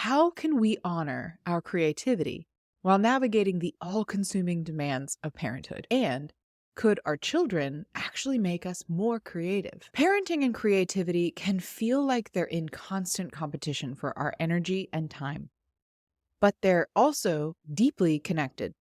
how can we honor our creativity while navigating the all-consuming demands of parenthood? And could our children actually make us more creative? Parenting and creativity can feel like they're in constant competition for our energy and time, but they're also deeply connected.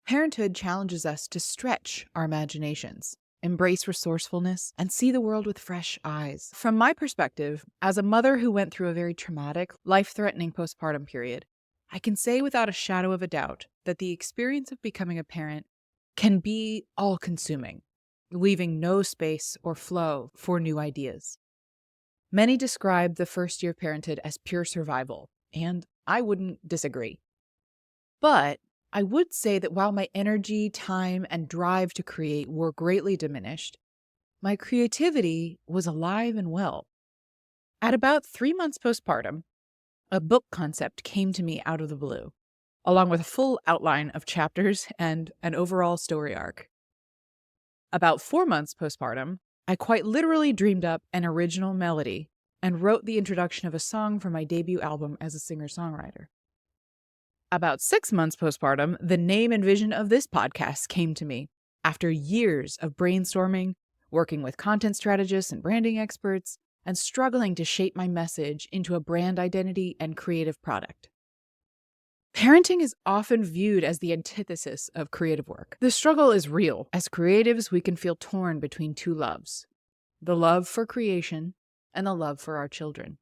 Parenthood challenges us to stretch our imaginations, embrace resourcefulness, and see the world with fresh eyes. From my perspective, as a mother who went through a very traumatic, life-threatening postpartum period, I can say without a shadow of a doubt that the experience of becoming a parent can be all-consuming, leaving no space or flow for new ideas. Many describe the first year of parenthood as pure survival, and I wouldn't disagree. But I would say that while my energy, time, and drive to create were greatly diminished, my creativity was alive and well. At about 3 months postpartum, a book concept came to me out of the blue, along with a full outline of chapters and an overall story arc. About 4 months postpartum, I quite literally dreamed up an original melody and wrote the introduction of a song for my debut album as a singer-songwriter. About 6 months postpartum, the name and vision of this podcast came to me after years of brainstorming, working with content strategists and branding experts, and struggling to shape my message into a brand identity and creative product. Parenting is often viewed as the antithesis of creative work. The struggle is real. As creatives, we can feel torn between two loves: the love for creation and the love for our children.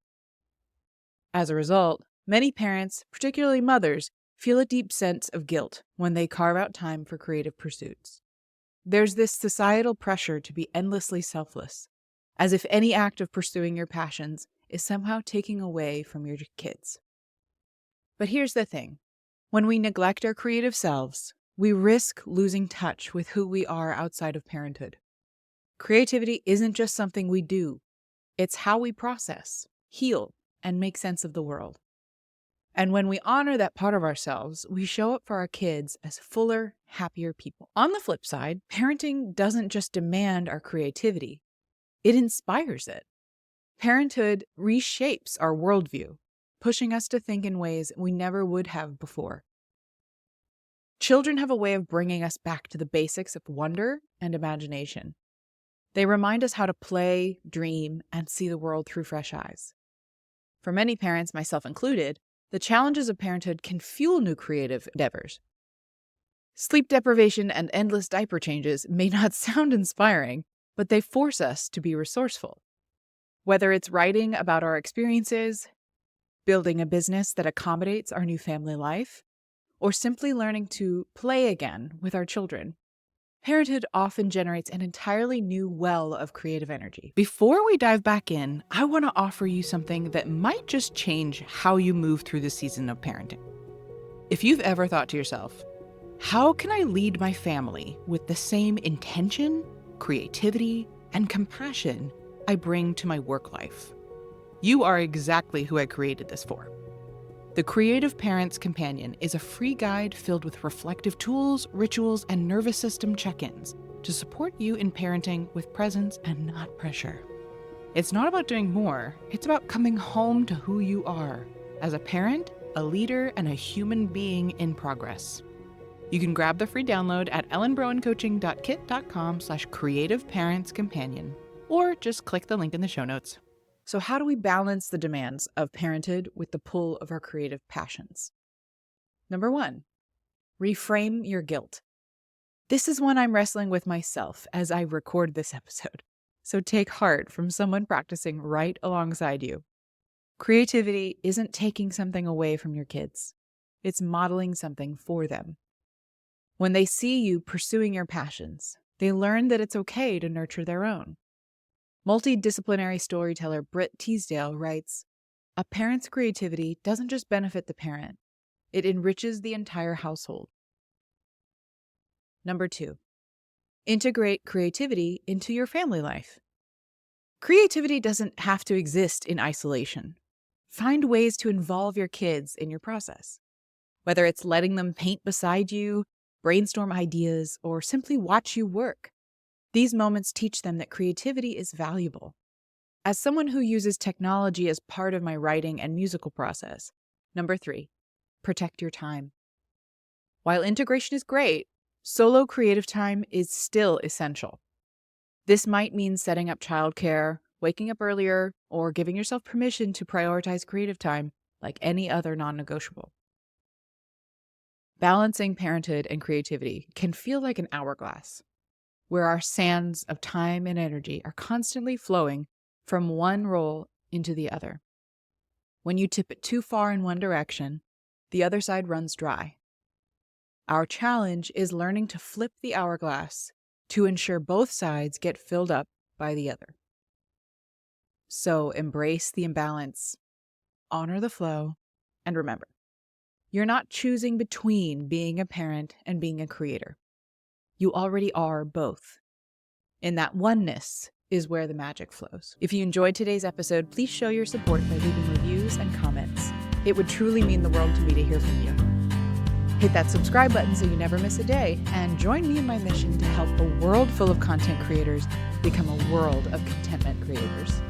As a result, many parents, particularly mothers, feel a deep sense of guilt when they carve out time for creative pursuits. There's this societal pressure to be endlessly selfless, as if any act of pursuing your passions is somehow taking away from your kids. But here's the thing. When we neglect our creative selves, we risk losing touch with who we are outside of parenthood. Creativity isn't just something we do. It's how we process, heal, and make sense of the world. And when we honor that part of ourselves, we show up for our kids as fuller, happier people. On the flip side, parenting doesn't just demand our creativity, it inspires it. Parenthood reshapes our worldview, pushing us to think in ways we never would have before. Children have a way of bringing us back to the basics of wonder and imagination. They remind us how to play, dream, and see the world through fresh eyes. For many parents, myself included, the challenges of parenthood can fuel new creative endeavors. Sleep deprivation and endless diaper changes may not sound inspiring, but they force us to be resourceful. Whether it's writing about our experiences, building a business that accommodates our new family life, or simply learning to play again with our children, parenthood often generates an entirely new well of creative energy. Before we dive back in, I want to offer you something that might just change how you move through the season of parenting. If you've ever thought to yourself, how can I lead my family with the same intention, creativity, and compassion I bring to my work life? You are exactly who I created this for. The Creative Parent's Companion is a free guide filled with reflective tools, rituals, and nervous system check-ins to support you in parenting with presence and not pressure. It's not about doing more, it's about coming home to who you are as a parent, a leader, and a human being in progress. You can grab the free download at ellenbrowencoaching.kit.com/creativeparentscompanion, or just click the link in the show notes. So how do we balance the demands of parenthood with the pull of our creative passions? Number 1, reframe your guilt. This is one I'm wrestling with myself as I record this episode, so take heart from someone practicing right alongside you. Creativity isn't taking something away from your kids. It's modeling something for them. When they see you pursuing your passions, they learn that it's okay to nurture their own. Multidisciplinary storyteller Britt Teasdale writes, "A parent's creativity doesn't just benefit the parent, it enriches the entire household." Number 2, integrate creativity into your family life. Creativity doesn't have to exist in isolation. Find ways to involve your kids in your process. Whether it's letting them paint beside you, brainstorm ideas, or simply watch you work. These moments teach them that creativity is valuable. As someone who uses technology as part of my writing and musical process, Number 3, protect your time. While integration is great, solo creative time is still essential. This might mean setting up childcare, waking up earlier, or giving yourself permission to prioritize creative time like any other non-negotiable. Balancing parenthood and creativity can feel like an hourglass, where our sands of time and energy are constantly flowing from one role into the other. When you tip it too far in one direction, the other side runs dry. Our challenge is learning to flip the hourglass to ensure both sides get filled up by the other. So embrace the imbalance, honor the flow, and remember, you're not choosing between being a parent and being a creator. You already are both. In that oneness is where the magic flows. If you enjoyed today's episode, please show your support by leaving reviews and comments. It would truly mean the world to me to hear from you. Hit that subscribe button so you never miss a day, and join me in my mission to help a world full of content creators become a world of contentment creators.